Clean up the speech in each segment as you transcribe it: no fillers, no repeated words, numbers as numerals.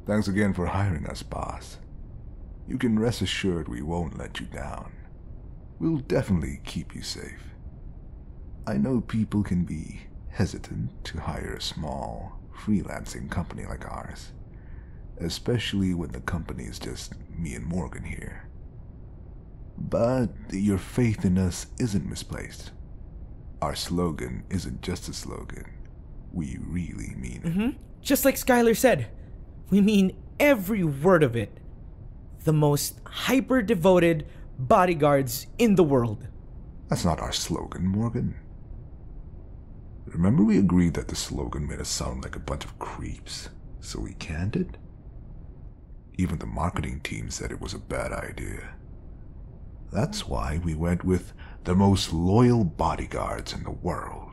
Thanks again for hiring us, boss. You can rest assured we won't let you down. We'll definitely keep you safe. I know people can be hesitant to hire a small, freelancing company like ours, especially when the company is just me and Morgan here. But your faith in us isn't misplaced. Our slogan isn't just a slogan. We really mean it. Just like Skylar said, we mean every word of it. The most hyper-devoted bodyguards in the world. That's not our slogan, Morgan. Remember we agreed that the slogan made us sound like a bunch of creeps, so we canned it? Even the marketing team said it was a bad idea. That's why we went with the most loyal bodyguards in the world.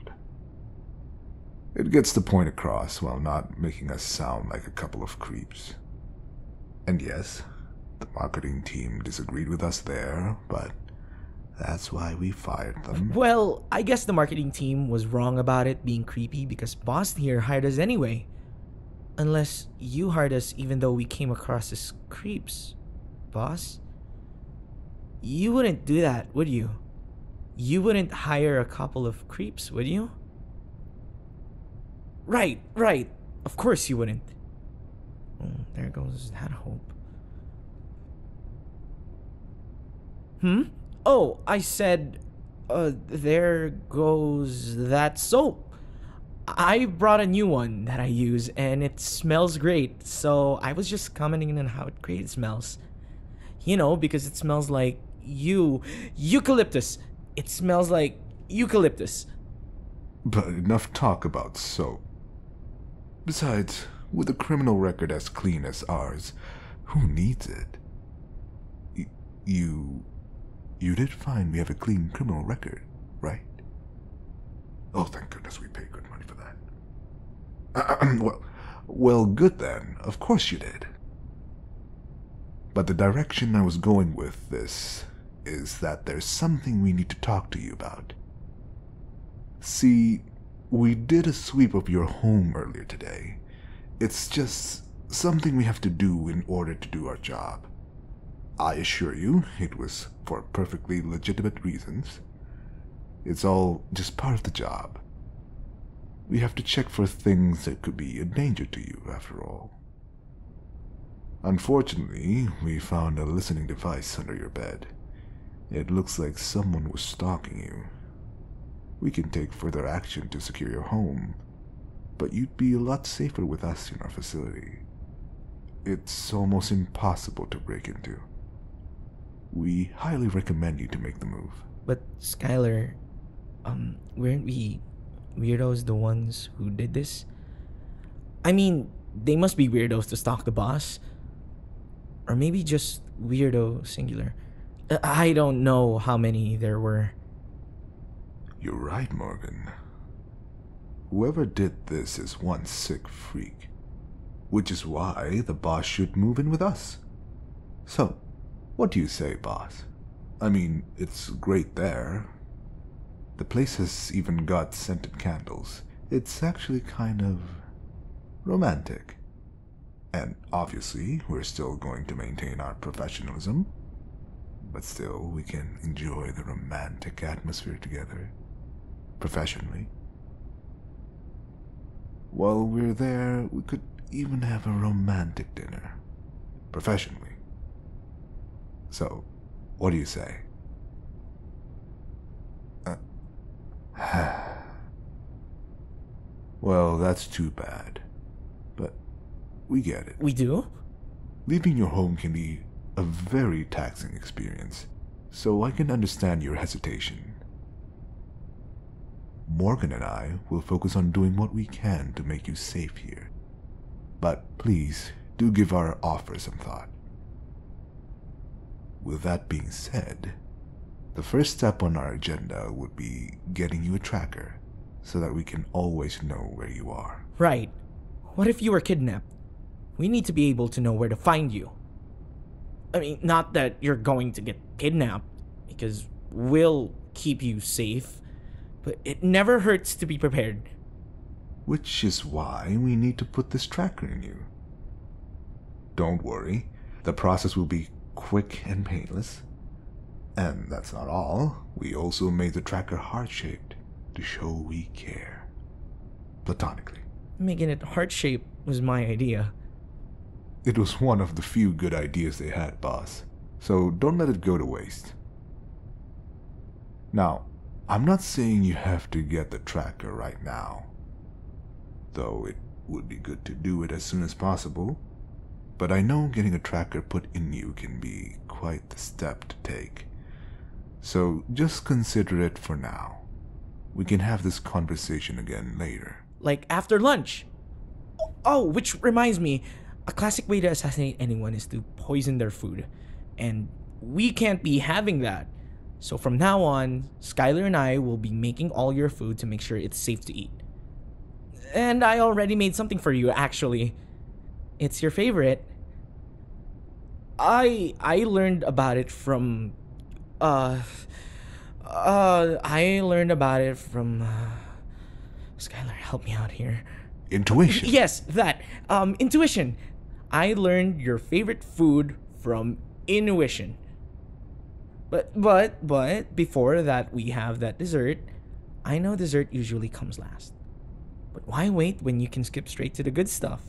It gets the point across while not making us sound like a couple of creeps. And yes, the marketing team disagreed with us there, but that's why we fired them. Well, I guess the marketing team was wrong about it being creepy because Boss here hired us anyway. Unless you hired us even though we came across as creeps, Boss. You wouldn't do that, would you? You wouldn't hire a couple of creeps, would you? Right. Of course you wouldn't. Oh, there goes that hope. Oh, I said, there goes that soap. I brought a new one that I use, and it smells great, so I was just commenting on how great it smells. You know, because it smells like eucalyptus. It smells like eucalyptus. But enough talk about soap. Besides, with a criminal record as clean as ours, who needs it? You did find we have a clean criminal record, right? Oh, thank goodness we paid good money for that. Well, good then. Of course you did. But the direction I was going with this is that there's something we need to talk to you about. See, we did a sweep of your home earlier today. It's just something we have to do in order to do our job. I assure you, it was for perfectly legitimate reasons. It's all just part of the job. We have to check for things that could be a danger to you, after all. Unfortunately, we found a listening device under your bed. It looks like someone was stalking you. We can take further action to secure your home, but you'd be a lot safer with us in our facility. It's almost impossible to break into. We highly recommend you to make the move. But Skylar, weren't we weirdos the ones who did this? I mean, they must be weirdos to stalk the boss. Or maybe just weirdo singular. I don't know how many there were. You're right, Morgan. Whoever did this is one sick freak. Which is why the boss should move in with us. So, what do you say, boss? I mean, it's great there. The place has even got scented candles. It's actually kind of romantic. And obviously, we're still going to maintain our professionalism. But still, we can enjoy the romantic atmosphere together. Professionally. While we're there, we could even have a romantic dinner. Professionally. So, what do you say? Well, that's too bad. But we get it. We do? Leaving your home can be a very taxing experience, so I can understand your hesitation. Morgan and I will focus on doing what we can to make you safe here. But please, do give our offer some thought. With that being said, the first step on our agenda would be getting you a tracker, so that we can always know where you are. Right. What if you were kidnapped? We need to be able to know where to find you. I mean, not that you're going to get kidnapped, because we'll keep you safe, but it never hurts to be prepared. Which is why we need to put this tracker in you. Don't worry, the process will be quick and painless. And that's not all, we also made the tracker heart-shaped to show we care. Platonically. Making it heart-shaped was my idea. It was one of the few good ideas they had, boss. So don't let it go to waste. Now, I'm not saying you have to get the tracker right now. Though it would be good to do it as soon as possible. But I know getting a tracker put in you can be quite the step to take. So just consider it for now. We can have this conversation again later. Like after lunch. Oh, which reminds me, a classic way to assassinate anyone is to poison their food. And we can't be having that. So from now on, Skylar and I will be making all your food to make sure it's safe to eat. And I already made something for you, actually. It's your favorite. I learned about it from Skylar, help me out here. Intuition. Yes, that. Intuition. I learned your favorite food from intuition. But before that we have that dessert. I know dessert usually comes last. But why wait when you can skip straight to the good stuff?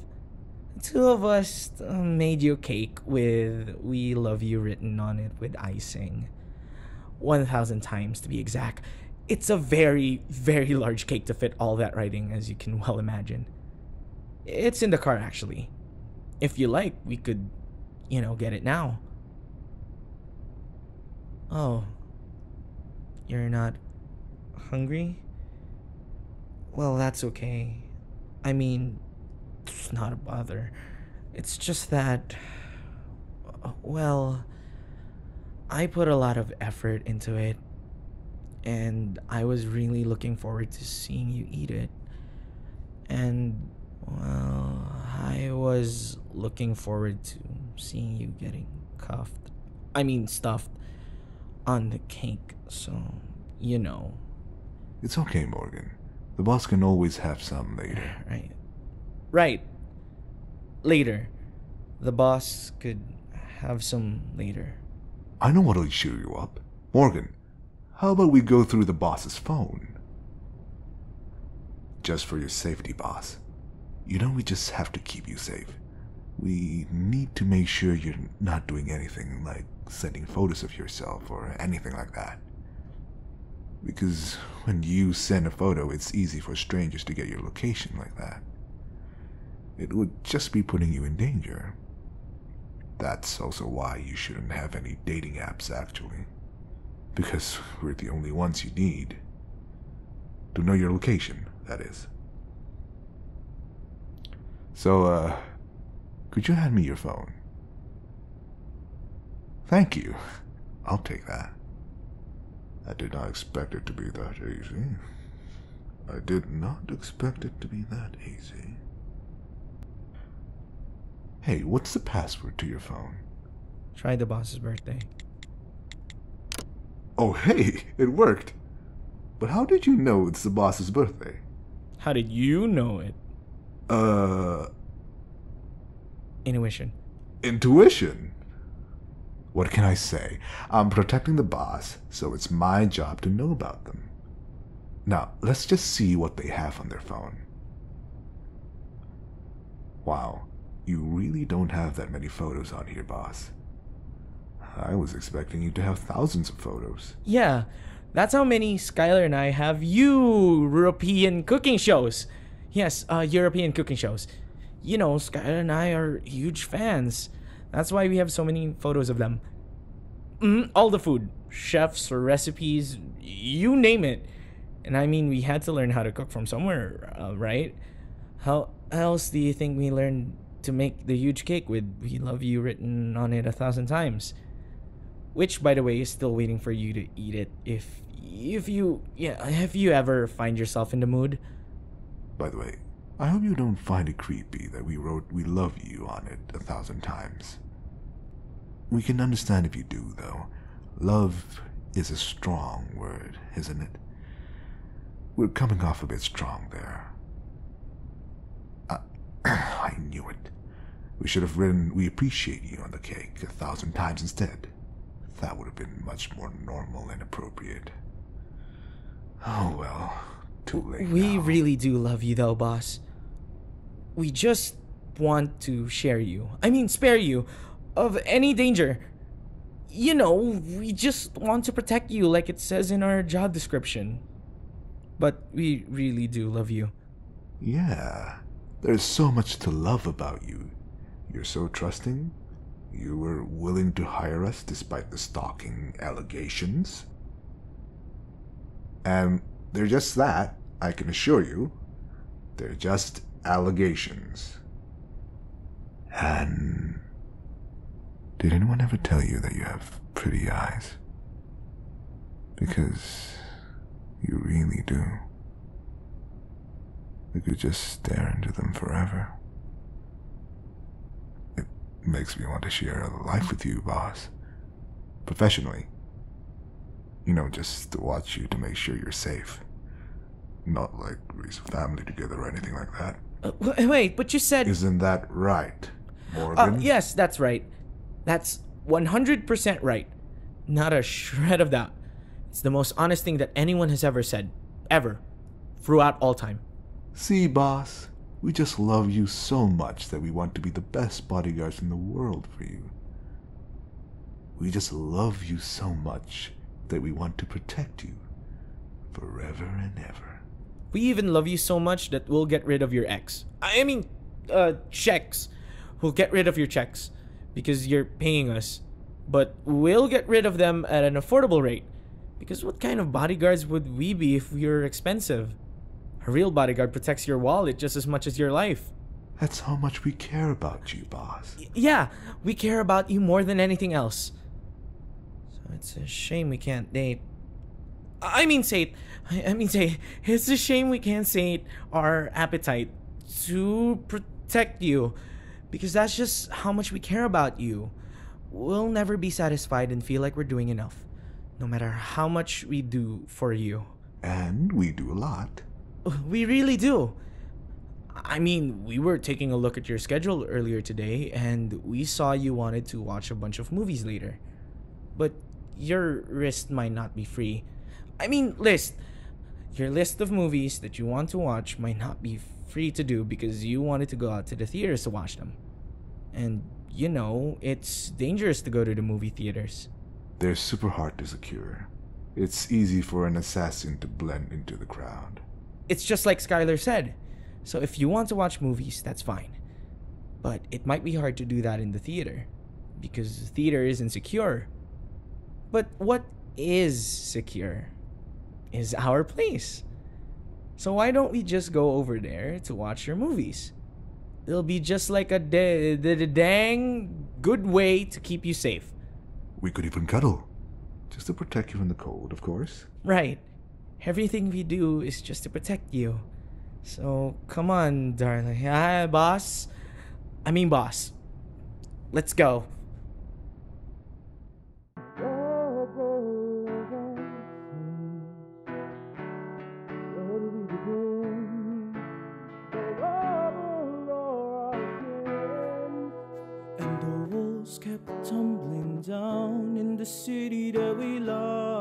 The two of us made you a cake with "We love you" written on it with icing. 1,000 times to be exact. It's a very, very large cake to fit all that writing, as you can well imagine. It's in the car, actually. If you like, we could, get it now. Oh. You're not hungry? Well, that's okay. I mean, it's not a bother. It's just that, well, I put a lot of effort into it. And I was really looking forward to seeing you eat it. And, well, I was looking forward to seeing you getting stuffed on the cake. So, It's okay, Morgan. The boss can always have some later. Right. Later. The boss could have some later. I know what'll cheer you up. Morgan, how about we go through the boss's phone? Just for your safety, boss. We just have to keep you safe. We need to make sure you're not doing anything like sending photos of yourself or anything like that. Because when you send a photo, it's easy for strangers to get your location like that. It would just be putting you in danger. That's also why you shouldn't have any dating apps, actually. Because we're the only ones you need. To know your location, that is. So, could you hand me your phone? Thank you. I'll take that. I did not expect it to be that easy. I did not expect it to be that easy. Hey, what's the password to your phone? Try the boss's birthday. Oh, hey, it worked. But how did you know it's the boss's birthday? How did you know it? Intuition. Intuition? What can I say? I'm protecting the boss, so it's my job to know about them. Now, let's just see what they have on their phone. Wow, you really don't have that many photos on here, boss. I was expecting you to have thousands of photos. Yeah, that's how many Skylar and I have European cooking shows. Yes, European cooking shows. Skylar and I are huge fans. That's why we have so many photos of them. All the food. Chefs or recipes. You name it. And I mean, we had to learn how to cook from somewhere, right? How else do you think we learned to make the huge cake with "We love you" written on it 1,000 times? Which, by the way, is still waiting for you to eat it if you ever find yourself in the mood. By the way, I hope you don't find it creepy that we wrote "We love you" on it 1,000 times. We can understand if you do, though. Love is a strong word, isn't it? We're coming off a bit strong there. I knew it. We should have written, "We appreciate you" on the cake 1,000 times instead. That would have been much more normal and appropriate. Oh well, too late We now. really do love you though, boss. We just want to spare you of any danger. You know, we just want to protect you like it says in our job description. But we really do love you. Yeah, there's so much to love about you. You're so trusting. You were willing to hire us despite the stalking allegations. And they're just that, I can assure you. They're just allegations. And did anyone ever tell you that you have pretty eyes? Because you really do. You could just stare into them forever. It makes me want to share a life with you, boss. Professionally. You know, just to watch you to make sure you're safe. Not like raise a family together or anything like that. Wait, but you said... Isn't that right, Morgan? Yes, that's right. That's 100% right. Not a shred of doubt. It's the most honest thing that anyone has ever said. Ever. Throughout all time. See, boss, we just love you so much that we want to be the best bodyguards in the world for you. We just love you so much that we want to protect you forever and ever. We even love you so much that we'll get rid of your ex. Checks. We'll get rid of your checks because you're paying us. But we'll get rid of them at an affordable rate. Because what kind of bodyguards would we be if we were expensive? A real bodyguard protects your wallet just as much as your life. That's how much we care about you, boss. Yeah, we care about you more than anything else. So it's a shame we can't date. It's a shame we can't sate our appetite to protect you. Because that's just how much we care about you. We'll never be satisfied and feel like we're doing enough. No matter how much we do for you. And we do a lot. We really do. We were taking a look at your schedule earlier today, and we saw you wanted to watch a bunch of movies later. But your wrist might not be free. Your list of movies that you want to watch might not be free to do because you wanted to go out to the theaters to watch them. And, you know, it's dangerous to go to the movie theaters. They're super hard to secure. It's easy for an assassin to blend into the crowd. It's just like Skylar said. So if you want to watch movies, that's fine. But it might be hard to do that in the theater. Because the theater isn't secure. But what is secure is our place. So why don't we just go over there to watch your movies? It'll be just like a dang good way to keep you safe. We could even cuddle. Just to protect you from the cold, of course. Right. Everything we do is just to protect you. So, come on, darling. Hi, boss. Boss. Let's go. And the walls kept tumbling down in the city that we love.